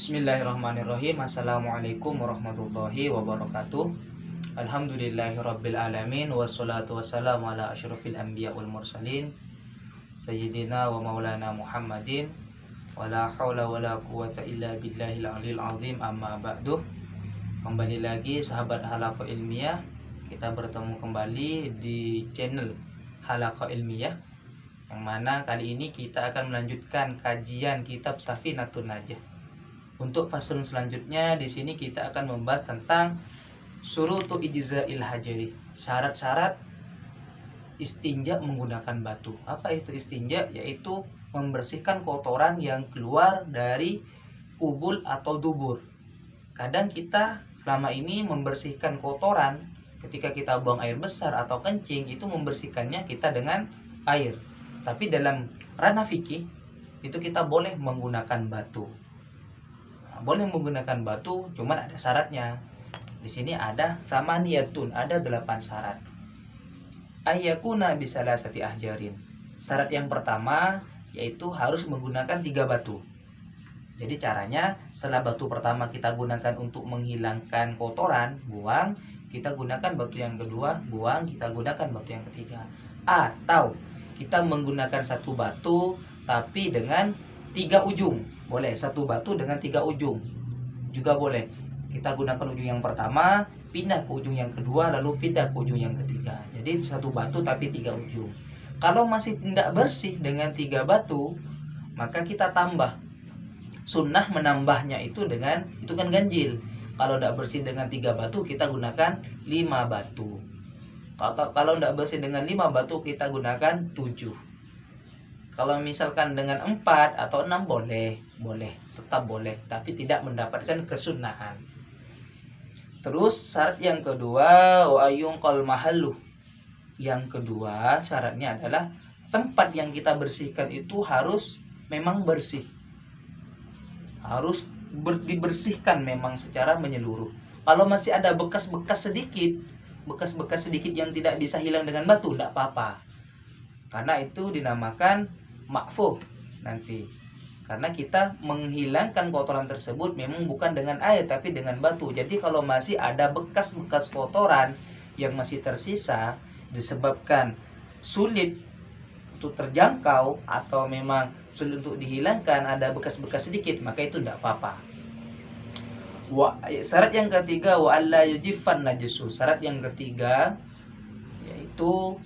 Bismillahirrahmanirrahim. Assalamualaikum warahmatullahi wabarakatuh. Alhamdulillahirabbil alamin wassalatu wassalamu ala asyrafil anbiya wal mursalin sayyidina wa maulana Muhammadin wala haula wala quwata illa billahil aliyil azim, amma ba'du. Kembali lagi sahabat Halaqah Ilmiah, kita bertemu kembali di channel Halaqah Ilmiah, yang mana kali ini kita akan melanjutkan kajian kitab Safinatun Najah. Untuk faslun selanjutnya di sini kita akan membahas tentang syurutu ijza'il hajari, syarat-syarat istinja menggunakan batu. Apa itu istinja? Yaitu membersihkan kotoran yang keluar dari kubul atau dubur. Kadang kita selama ini membersihkan kotoran ketika kita buang air besar atau kencing, itu membersihkannya kita dengan air. Tapi dalam ranah fikih itu kita boleh menggunakan batu. Boleh menggunakan batu, cuman ada syaratnya. Di sini ada thamaniyatun, ada 8 syarat. Ayyakuna bisalasati ahjarin. Syarat yang pertama yaitu harus menggunakan 3 batu. Jadi caranya, setelah batu pertama kita gunakan untuk menghilangkan kotoran, buang, kita gunakan batu yang kedua, buang, kita gunakan batu yang ketiga. Atau kita menggunakan 1 batu tapi dengan 3 ujung. Boleh, 1 batu dengan 3 ujung juga boleh. Kita gunakan ujung yang pertama, pindah ke ujung yang kedua, lalu pindah ke ujung yang ketiga. Jadi 1 batu tapi 3 ujung. Kalau masih tidak bersih dengan 3 batu, maka kita tambah. Sunnah menambahnya itu dengan, itu kan ganjil. Kalau tidak bersih dengan 3 batu, kita gunakan 5 batu. Kalau tidak bersih dengan 5 batu, kita gunakan 7. Kalau misalkan dengan 4 atau 6 boleh, tetap boleh, tapi tidak mendapatkan kesunahan. Terus syarat yang kedua, wa ayyunqal mahallu. Yang kedua syaratnya adalah tempat yang kita bersihkan itu harus memang bersih. Harus dibersihkan memang secara menyeluruh. Kalau masih ada bekas-bekas sedikit yang tidak bisa hilang dengan batu, tidak apa-apa. Karena itu dinamakan makfuh nanti. Karena kita menghilangkan kotoran tersebut memang bukan dengan air tapi dengan batu. Jadi kalau masih ada bekas-bekas kotoran yang masih tersisa disebabkan sulit untuk terjangkau atau memang sulit untuk dihilangkan, ada bekas-bekas sedikit, maka itu tidak apa-apa. Syarat yang ketiga, wa alla yujifan najisu. Syarat yang ketiga yaitu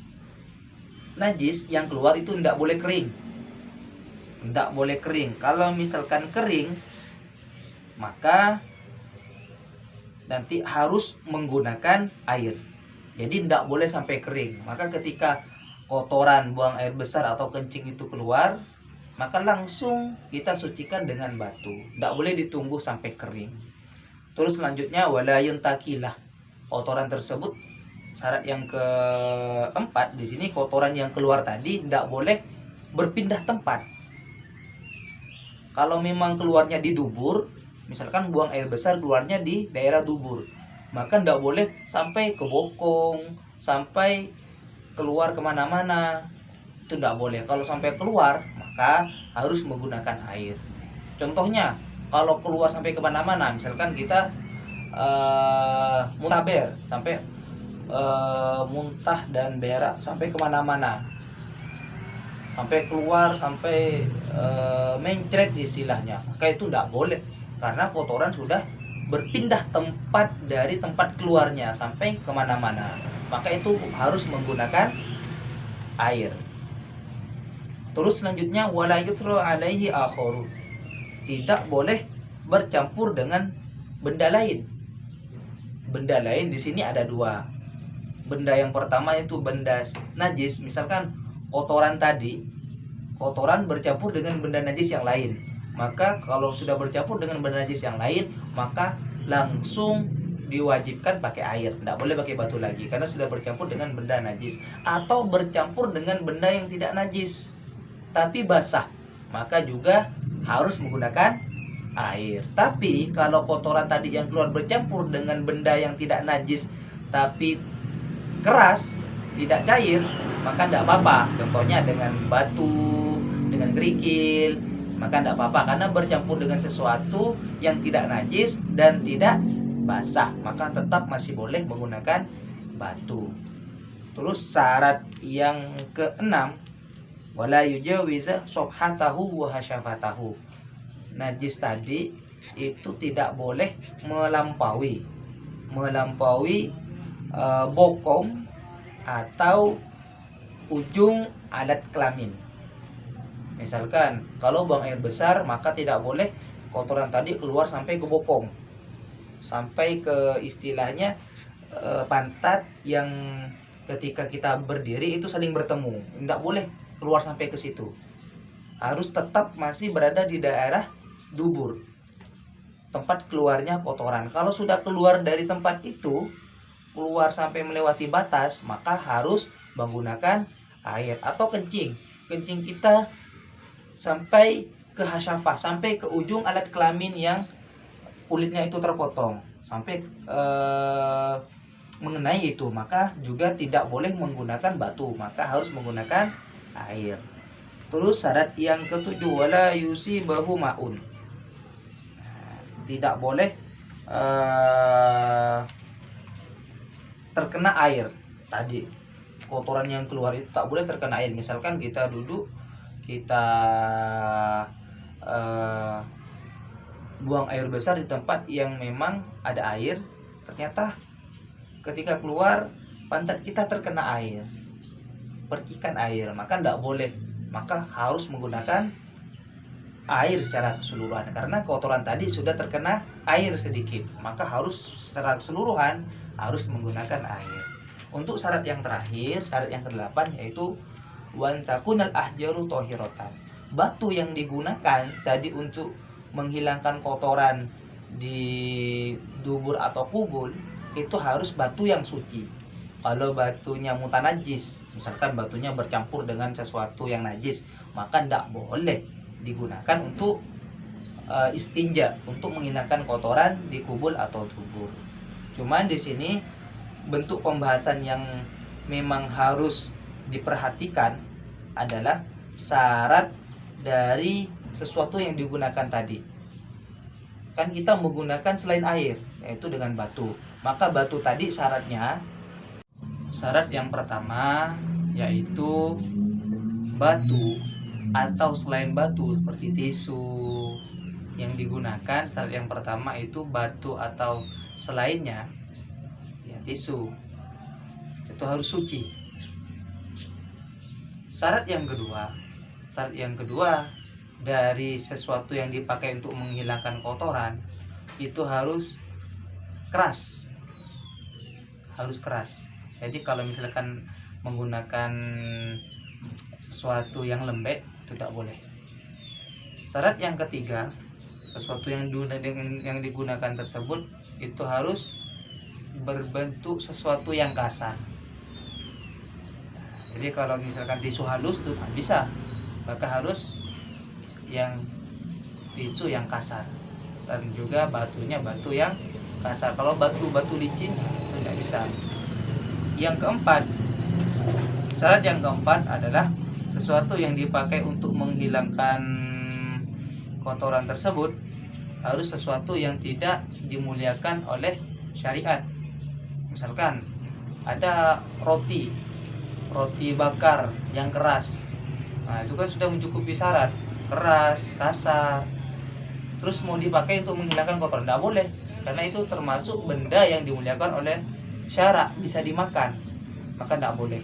najis yang keluar itu tidak boleh kering. Tidak boleh kering. Kalau misalkan kering, maka nanti harus menggunakan air. Jadi tidak boleh sampai kering. Maka ketika kotoran buang air besar atau kencing itu keluar, maka langsung kita sucikan dengan batu. Tidak boleh ditunggu sampai kering. Terus selanjutnya, wala yuntakilah. Kotoran tersebut, syarat yang keempat di sini, kotoran yang keluar tadi tidak boleh berpindah tempat. Kalau memang keluarnya di dubur, misalkan buang air besar keluarnya di daerah dubur, maka tidak boleh sampai ke bokong, sampai keluar kemana-mana. Itu tidak boleh. Kalau sampai keluar, maka harus menggunakan air. Contohnya, kalau keluar sampai kemana-mana, misalkan kita muntaber, sampai muntah dan berak sampai kemana-mana, sampai keluar, sampai mencret istilahnya, maka itu tidak boleh. Karena kotoran sudah berpindah tempat dari tempat keluarnya sampai kemana-mana, maka itu harus menggunakan air. Terus selanjutnya, wala yutru alaihi akharu. Tidak boleh bercampur dengan benda lain. Benda lain di sini ada 2. Benda yang pertama itu benda najis, misalkan kotoran tadi, kotoran bercampur dengan benda najis yang lain. Maka kalau sudah bercampur dengan benda najis yang lain, maka langsung diwajibkan pakai air. Tidak boleh pakai batu lagi karena sudah bercampur dengan benda najis. Atau bercampur dengan benda yang tidak najis tapi basah, maka juga harus menggunakan air. Tapi kalau kotoran tadi yang keluar bercampur dengan benda yang tidak najis tapi keras, tidak cair, maka tidak apa-apa. Contohnya dengan batu, dengan kerikil, maka tidak apa-apa karena bercampur dengan sesuatu yang tidak najis dan tidak basah, maka tetap masih boleh menggunakan batu. Terus syarat yang keenam, wala yujawiza sobhatahu wa hasyafatahu. Najis tadi itu tidak boleh melampaui bokong atau ujung alat kelamin. Misalkan kalau buang air besar, maka tidak boleh kotoran tadi keluar sampai ke bokong, sampai ke istilahnya pantat yang ketika kita berdiri itu saling bertemu. Tidak boleh keluar sampai ke situ. Harus tetap masih berada di daerah dubur, tempat keluarnya kotoran. Kalau sudah keluar dari tempat itu, keluar sampai melewati batas, maka harus menggunakan air atau kencing. Kencing kita sampai ke hasyafah, sampai ke ujung alat kelamin yang kulitnya itu terpotong, sampai mengenai itu, maka juga tidak boleh menggunakan batu, maka harus menggunakan air. Terus syarat yang ketujuh, wala yusibahu maun. Tidak boleh terkena air tadi. Kotoran yang keluar itu tak boleh terkena air. Misalkan kita duduk, kita buang air besar di tempat yang memang ada air, ternyata ketika keluar pantat kita terkena air, percikan air, maka tidak boleh, maka harus menggunakan air secara keseluruhan. Karena kotoran tadi sudah terkena air sedikit, maka harus secara keseluruhan harus menggunakan air. Untuk syarat yang terakhir, syarat yang ke-8, yaitu wan takunal ahjaru thahiratan. Batu yang digunakan tadi untuk menghilangkan kotoran di dubur atau kubul itu harus batu yang suci. Kalau batunya mutanajis, misalkan batunya bercampur dengan sesuatu yang najis, maka tidak boleh digunakan untuk istinja, untuk menghilangkan kotoran di kubul atau dubur. Cuman di sini bentuk pembahasan yang memang harus diperhatikan adalah syarat dari sesuatu yang digunakan tadi. Kan kita menggunakan selain air, yaitu dengan batu. Maka batu tadi syaratnya, syarat yang pertama yaitu batu atau selain batu seperti tisu yang digunakan. Syarat yang pertama itu batu atau selainnya, ya tisu, itu harus suci. Syarat yang kedua dari sesuatu yang dipakai untuk menghilangkan kotoran itu harus keras. Jadi kalau misalkan menggunakan sesuatu yang lembek itu tidak boleh. Syarat yang ketiga, sesuatu yang digunakan tersebut itu harus berbentuk sesuatu yang kasar. Jadi kalau misalkan tisu halus itu bisa, maka harus yang tisu yang kasar, dan juga batunya batu yang kasar. Kalau batu licin itu tidak bisa. Syarat yang keempat adalah sesuatu yang dipakai untuk menghilangkan kotoran tersebut harus sesuatu yang tidak dimuliakan oleh syariat. Misalkan ada roti bakar yang keras, nah itu kan sudah mencukupi syarat, keras, kasar, terus mau dipakai untuk menghilangkan kotoran, tidak boleh, karena itu termasuk benda yang dimuliakan oleh syara, bisa dimakan, maka tidak boleh.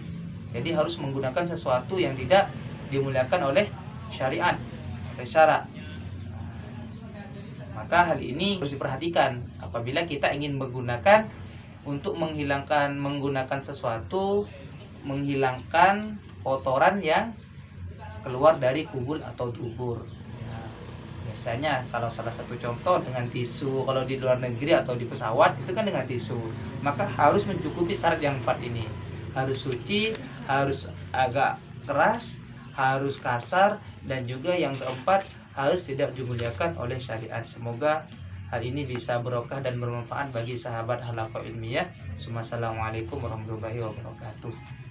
Jadi harus menggunakan sesuatu yang tidak dimuliakan oleh syariat, oleh syara. Maka hal ini harus diperhatikan apabila kita ingin menggunakan untuk menggunakan sesuatu, menghilangkan kotoran yang keluar dari kubul atau dubur. Nah, biasanya kalau salah satu contoh dengan tisu, kalau di luar negeri atau di pesawat itu kan dengan tisu, maka harus mencukupi syarat yang 4 ini. Harus suci, harus agak keras, harus kasar, dan juga yang keempat harus tidak dimuliakan oleh syariat. Semoga hal ini bisa barokah dan bermanfaat bagi sahabat Halaqah Ilmiah. Assalamualaikum warahmatullahi wabarakatuh.